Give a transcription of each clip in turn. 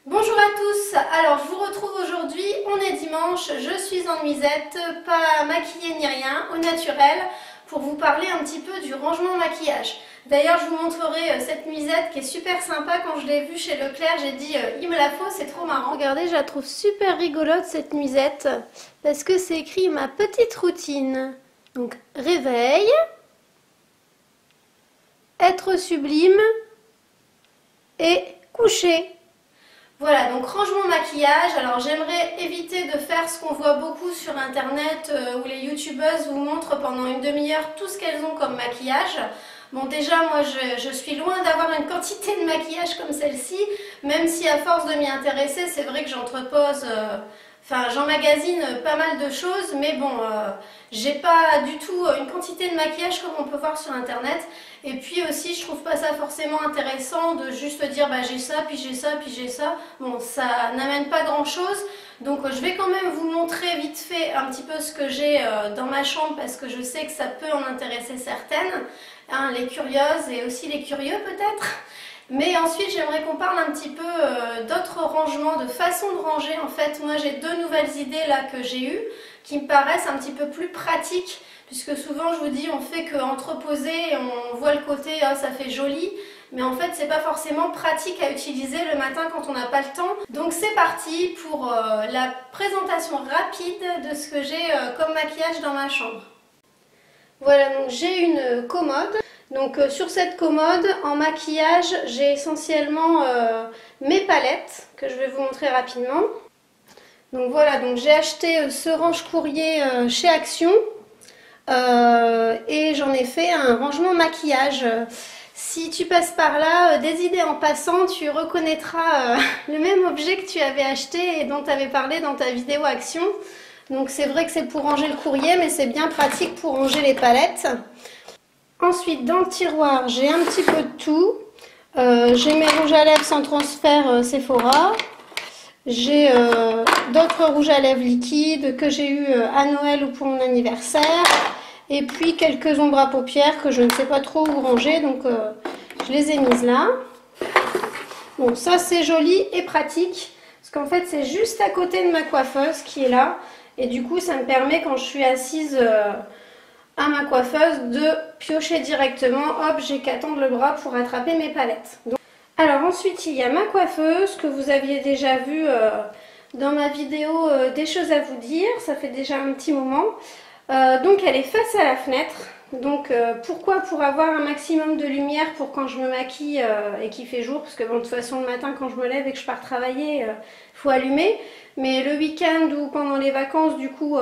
Bonjour à tous, alors je vous retrouve aujourd'hui, on est dimanche, je suis en nuisette, pas maquillée ni rien, au naturel, pour vous parler un petit peu du rangement maquillage. D'ailleurs je vous montrerai cette nuisette qui est super sympa, quand je l'ai vue chez Leclerc j'ai dit il me la faut, c'est trop marrant. Regardez, je la trouve super rigolote cette nuisette, parce que c'est écrit ma petite routine. Donc réveil, être sublime et coucher. Voilà, donc rangement maquillage. Alors j'aimerais éviter de faire ce qu'on voit beaucoup sur internet où les youtubeuses vous montrent pendant une demi-heure tout ce qu'elles ont comme maquillage. Bon, déjà moi je suis loin d'avoir une quantité de maquillage comme celle-ci, même si à force de m'y intéresser, c'est vrai que j'entrepose, j'emmagasine pas mal de choses, mais bon, j'ai pas du tout une quantité de maquillage comme on peut voir sur internet. Et puis aussi, je trouve pas ça forcément intéressant de juste dire bah j'ai ça, puis j'ai ça, puis j'ai ça. Bon, ça n'amène pas grand chose. Donc je vais quand même vous montrer vite fait un petit peu ce que j'ai dans ma chambre parce que je sais que ça peut en intéresser certaines, hein, les curieuses et aussi les curieux peut-être. Mais ensuite, j'aimerais qu'on parle un petit peu d'autres rangements, de façon de ranger. En fait, moi j'ai deux nouvelles idées là que j'ai eues qui me paraissent un petit peu plus pratiques. Puisque souvent je vous dis on fait qu'entreposer, on voit le côté oh, ça fait joli, mais en fait c'est pas forcément pratique à utiliser le matin quand on n'a pas le temps. Donc c'est parti pour la présentation rapide de ce que j'ai comme maquillage dans ma chambre. Voilà, donc j'ai une commode. Donc sur cette commode, en maquillage, j'ai essentiellement mes palettes que je vais vous montrer rapidement. Donc voilà, donc j'ai acheté ce range-courrier chez Action. Et j'en ai fait un rangement maquillage. Si tu passes par là, des idées en passant, tu reconnaîtras le même objet que tu avais acheté et dont tu avais parlé dans ta vidéo Action. Donc c'est vrai que c'est pour ranger le courrier, mais c'est bien pratique pour ranger les palettes. Ensuite, dans le tiroir, j'ai un petit peu de tout. J'ai mes rouges à lèvres sans transfert Sephora. J'ai d'autres rouges à lèvres liquides que j'ai eu à Noël ou pour mon anniversaire. Et puis quelques ombres à paupières que je ne sais pas trop où ranger, donc je les ai mises là. Bon, ça c'est joli et pratique, parce qu'en fait c'est juste à côté de ma coiffeuse qui est là. Et du coup ça me permet quand je suis assise à ma coiffeuse de piocher directement. Hop, j'ai qu'à tendre le bras pour attraper mes palettes. Donc, alors ensuite il y a ma coiffeuse que vous aviez déjà vue dans ma vidéo des choses à vous dire, ça fait déjà un petit moment. Donc elle est face à la fenêtre, donc pourquoi? Pour avoir un maximum de lumière pour quand je me maquille et qu'il fait jour, parce que bon, de toute façon le matin quand je me lève et que je pars travailler, il faut allumer, mais le week-end ou pendant les vacances du coup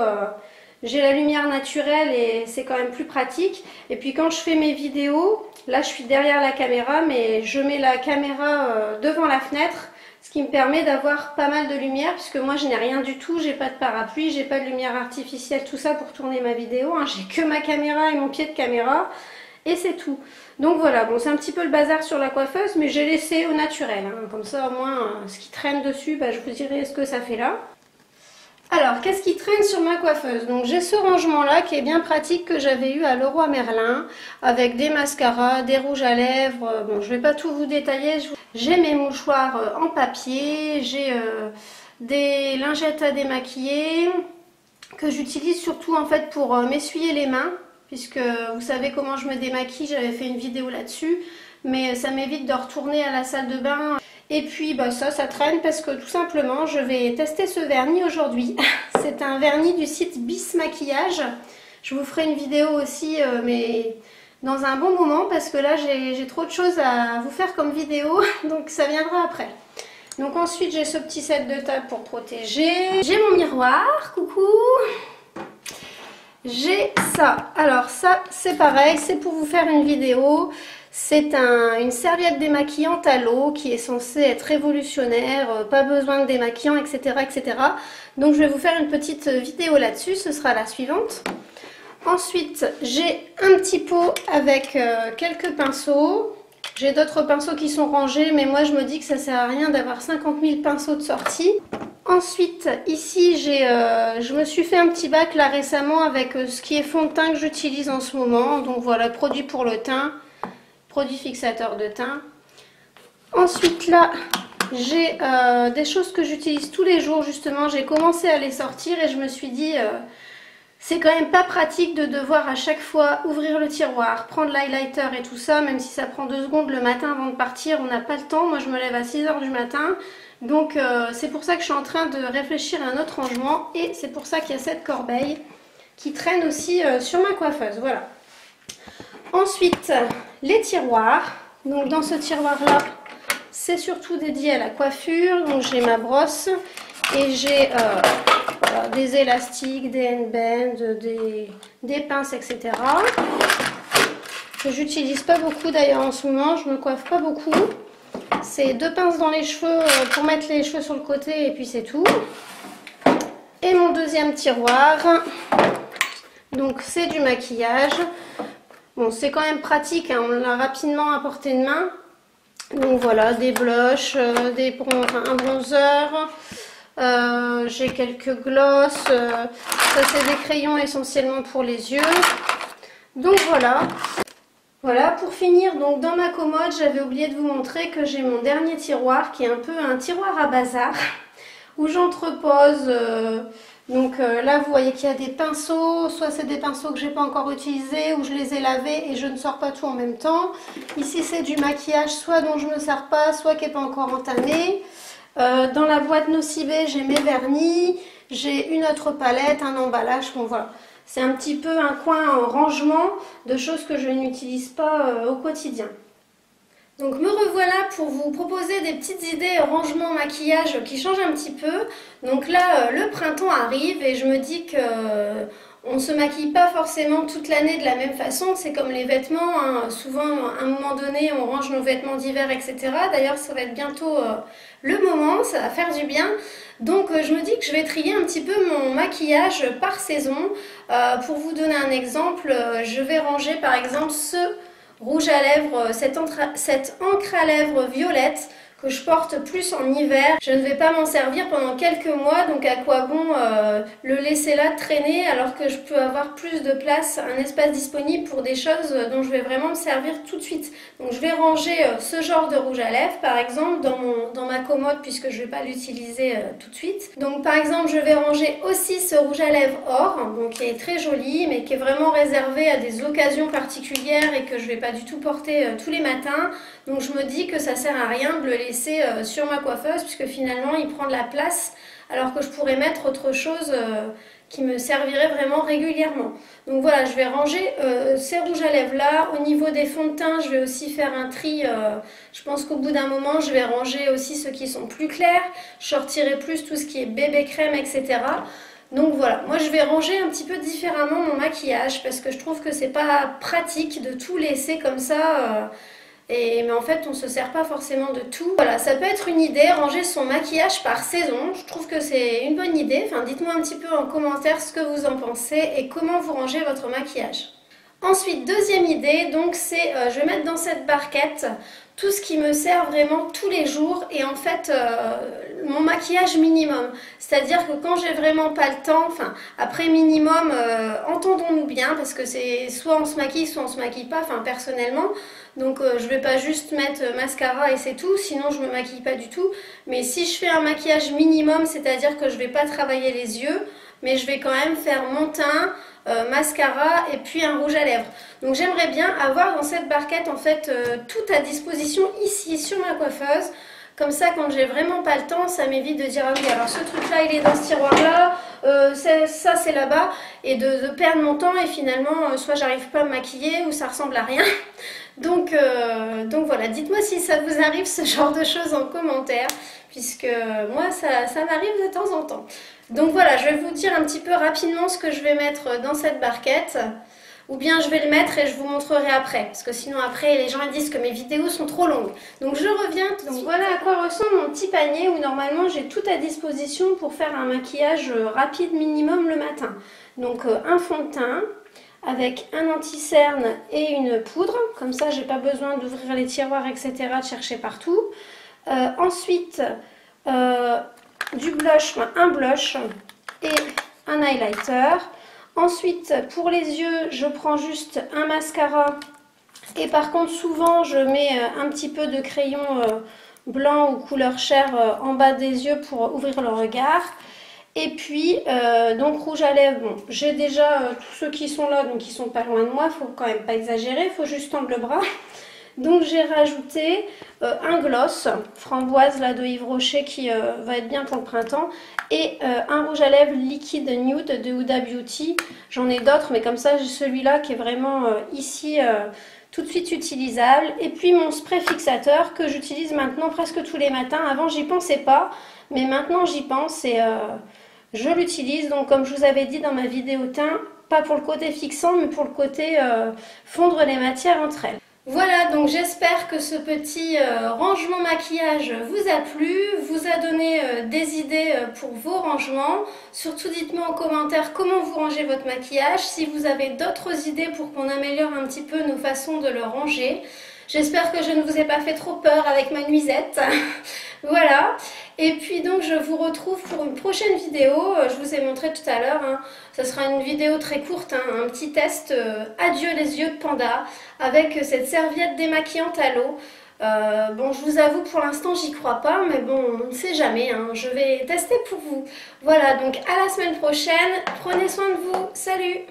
j'ai la lumière naturelle et c'est quand même plus pratique. Et puis quand je fais mes vidéos, là je suis derrière la caméra, mais je mets la caméra devant la fenêtre, ce qui me permet d'avoir pas mal de lumière, puisque moi je n'ai rien du tout, j'ai pas de parapluie, j'ai pas de lumière artificielle, tout ça pour tourner ma vidéo, hein. J'ai que ma caméra et mon pied de caméra, et c'est tout. Donc voilà, bon c'est un petit peu le bazar sur la coiffeuse, mais j'ai laissé au naturel, hein. Comme ça au moins ce qui traîne dessus, bah, je vous dirai ce que ça fait là. Alors, qu'est-ce qui traîne sur ma coiffeuse? Donc j'ai ce rangement là qui est bien pratique que j'avais eu à Leroy Merlin avec des mascaras, des rouges à lèvres. Bon, je vais pas tout vous détailler. J'ai mes mouchoirs en papier, j'ai des lingettes à démaquiller que j'utilise surtout en fait pour m'essuyer les mains, puisque vous savez comment je me démaquille, j'avais fait une vidéo là-dessus, mais ça m'évite de retourner à la salle de bain. Et puis bah ça traîne parce que tout simplement je vais tester ce vernis aujourd'hui. C'est un vernis du site Bis Maquillage. Je vous ferai une vidéo aussi mais dans un bon moment parce que là j'ai trop de choses à vous faire comme vidéo, donc ça viendra après. Donc ensuite j'ai ce petit set de table pour protéger. J'ai mon miroir, coucou. J'ai ça. Alors ça c'est pareil, c'est pour vous faire une vidéo. C'est une serviette démaquillante à l'eau qui est censée être révolutionnaire, pas besoin de démaquillant, etc., etc. Donc je vais vous faire une petite vidéo là-dessus, ce sera la suivante. Ensuite, j'ai un petit pot avec quelques pinceaux. J'ai d'autres pinceaux qui sont rangés, mais moi je me dis que ça sert à rien d'avoir 50 000 pinceaux de sortie. Ensuite, ici, je me suis fait un petit bac là récemment avec ce qui est fond de teint que j'utilise en ce moment. Donc voilà, produit pour le teint. Produit fixateur de teint. Ensuite là, j'ai des choses que j'utilise tous les jours justement. J'ai commencé à les sortir et je me suis dit c'est quand même pas pratique de devoir à chaque fois ouvrir le tiroir, prendre l'highlighter et tout ça, même si ça prend 2 secondes le matin avant de partir, on n'a pas le temps. Moi je me lève à 6 h du matin, donc c'est pour ça que je suis en train de réfléchir à un autre rangement et c'est pour ça qu'il y a cette corbeille qui traîne aussi sur ma coiffeuse, voilà. Ensuite, les tiroirs. Donc dans ce tiroir-là, c'est surtout dédié à la coiffure. Donc j'ai ma brosse et j'ai voilà, des élastiques, des handbands, des pinces, etc. Que j'utilise pas beaucoup d'ailleurs en ce moment, je me coiffe pas beaucoup. C'est 2 pinces dans les cheveux pour mettre les cheveux sur le côté et puis c'est tout. Et mon deuxième tiroir, donc c'est du maquillage. Bon, c'est quand même pratique, hein, on l'a rapidement à portée de main. Donc voilà, des blushs, un bronzer, j'ai quelques glosses, ça c'est des crayons essentiellement pour les yeux. Donc voilà. Voilà, pour finir, donc dans ma commode, j'avais oublié de vous montrer que j'ai mon dernier tiroir qui est un peu un tiroir à bazar où j'entrepose. Donc là vous voyez qu'il y a des pinceaux, soit c'est des pinceaux que j'ai pas encore utilisés ou je les ai lavés et je ne sors pas tout en même temps. Ici c'est du maquillage soit dont je ne me sers pas, soit qui n'est pas encore entamé. Dans la boîte Nocibé j'ai mes vernis, j'ai une autre palette, un emballage, bon voilà. C'est un petit peu un coin en rangement de choses que je n'utilise pas au quotidien. Donc me revoilà pour vous proposer des petites idées rangement maquillage qui changent un petit peu. Donc là le printemps arrive et je me dis que on ne se maquille pas forcément toute l'année de la même façon. C'est comme les vêtements, hein. Souvent à un moment donné on range nos vêtements d'hiver, etc. D'ailleurs ça va être bientôt le moment, ça va faire du bien. Donc je me dis que je vais trier un petit peu mon maquillage par saison. Pour vous donner un exemple, je vais ranger par exemple ce rouge à lèvres, cette encre à lèvres violette que je porte plus en hiver. Je ne vais pas m'en servir pendant quelques mois, donc à quoi bon le laisser là traîner alors que je peux avoir plus de place, un espace disponible pour des choses dont je vais vraiment me servir tout de suite. Donc je vais ranger ce genre de rouge à lèvres par exemple dans ma commode puisque je ne vais pas l'utiliser tout de suite. Donc par exemple je vais ranger aussi ce rouge à lèvres or, donc qui est très joli mais qui est vraiment réservé à des occasions particulières et que je ne vais pas du tout porter tous les matins. Donc je me dis que ça sert à rien de le laisser sur ma coiffeuse puisque finalement il prend de la place alors que je pourrais mettre autre chose qui me servirait vraiment régulièrement. Donc voilà, je vais ranger ces rouges à lèvres là. Au niveau des fonds de teint, je vais aussi faire un tri. Je pense qu'au bout d'un moment, je vais ranger aussi ceux qui sont plus clairs. Je sortirai plus tout ce qui est bébé crème, etc. Donc voilà, moi je vais ranger un petit peu différemment mon maquillage parce que je trouve que c'est pas pratique de tout laisser comme ça. Mais en fait on ne se sert pas forcément de tout. Voilà, ça peut être une idée, ranger son maquillage par saison. Je trouve que c'est une bonne idée. Enfin, dites-moi un petit peu en commentaire ce que vous en pensez et comment vous rangez votre maquillage. Ensuite, deuxième idée, donc c'est je vais mettre dans cette barquette tout ce qui me sert vraiment tous les jours et en fait mon maquillage minimum. C'est-à-dire que quand j'ai vraiment pas le temps, enfin après minimum, entendons-nous bien parce que c'est soit on se maquille, soit on se maquille pas, enfin personnellement. Donc je vais pas juste mettre mascara et c'est tout, sinon je me maquille pas du tout. Mais si je fais un maquillage minimum, c'est-à-dire que je vais pas travailler les yeux, mais je vais quand même faire mon teint, mascara et puis un rouge à lèvres. Donc j'aimerais bien avoir dans cette barquette en fait tout à disposition ici sur ma coiffeuse. Comme ça quand j'ai vraiment pas le temps, ça m'évite de dire ah oui alors ce truc là il est dans ce tiroir là, ça c'est là-bas et de perdre mon temps et finalement soit j'arrive pas à me maquiller ou ça ressemble à rien. Donc voilà, dites-moi si ça vous arrive ce genre de choses en commentaire puisque moi ça m'arrive de temps en temps. Donc voilà, je vais vous dire un petit peu rapidement ce que je vais mettre dans cette barquette. Ou bien je vais le mettre et je vous montrerai après. Parce que sinon après les gens disent que mes vidéos sont trop longues. Donc je reviens tout de suite. Voilà à quoi ressemble mon petit panier où normalement j'ai tout à disposition pour faire un maquillage rapide minimum le matin. Donc un fond de teint avec un anti-cerne et une poudre. Comme ça j'ai pas besoin d'ouvrir les tiroirs etc. de chercher partout. Ensuite du blush, un blush et un highlighter. Ensuite, pour les yeux, je prends juste un mascara. Et par contre, souvent, je mets un petit peu de crayon blanc ou couleur chair en bas des yeux pour ouvrir le regard. Et puis, donc rouge à lèvres, bon, j'ai déjà tous ceux qui sont là, donc ils sont pas loin de moi, faut quand même pas exagérer, faut juste tendre le bras. Donc j'ai rajouté un gloss framboise là de Yves Rocher qui va être bien pour le printemps et un rouge à lèvres liquide nude de Huda Beauty. J'en ai d'autres mais comme ça j'ai celui-là qui est vraiment ici tout de suite utilisable. Et puis mon spray fixateur que j'utilise maintenant presque tous les matins. Avant j'y pensais pas mais maintenant j'y pense et je l'utilise. Donc comme je vous avais dit dans ma vidéo teint, pas pour le côté fixant mais pour le côté fondre les matières entre elles. Voilà, donc j'espère que ce petit rangement maquillage vous a plu, vous a donné des idées pour vos rangements. Surtout dites-moi en commentaire comment vous rangez votre maquillage, si vous avez d'autres idées pour qu'on améliore un petit peu nos façons de le ranger. J'espère que je ne vous ai pas fait trop peur avec ma nuisette. Voilà, et puis donc je vous retrouve pour une prochaine vidéo. Je vous ai montré tout à l'heure, hein. Ça sera une vidéo très courte, hein, un petit test adieu les yeux de panda avec cette serviette démaquillante à l'eau. Bon, je vous avoue pour l'instant j'y crois pas, mais bon, on ne sait jamais, hein. Je vais tester pour vous. Voilà, donc à la semaine prochaine, prenez soin de vous, salut!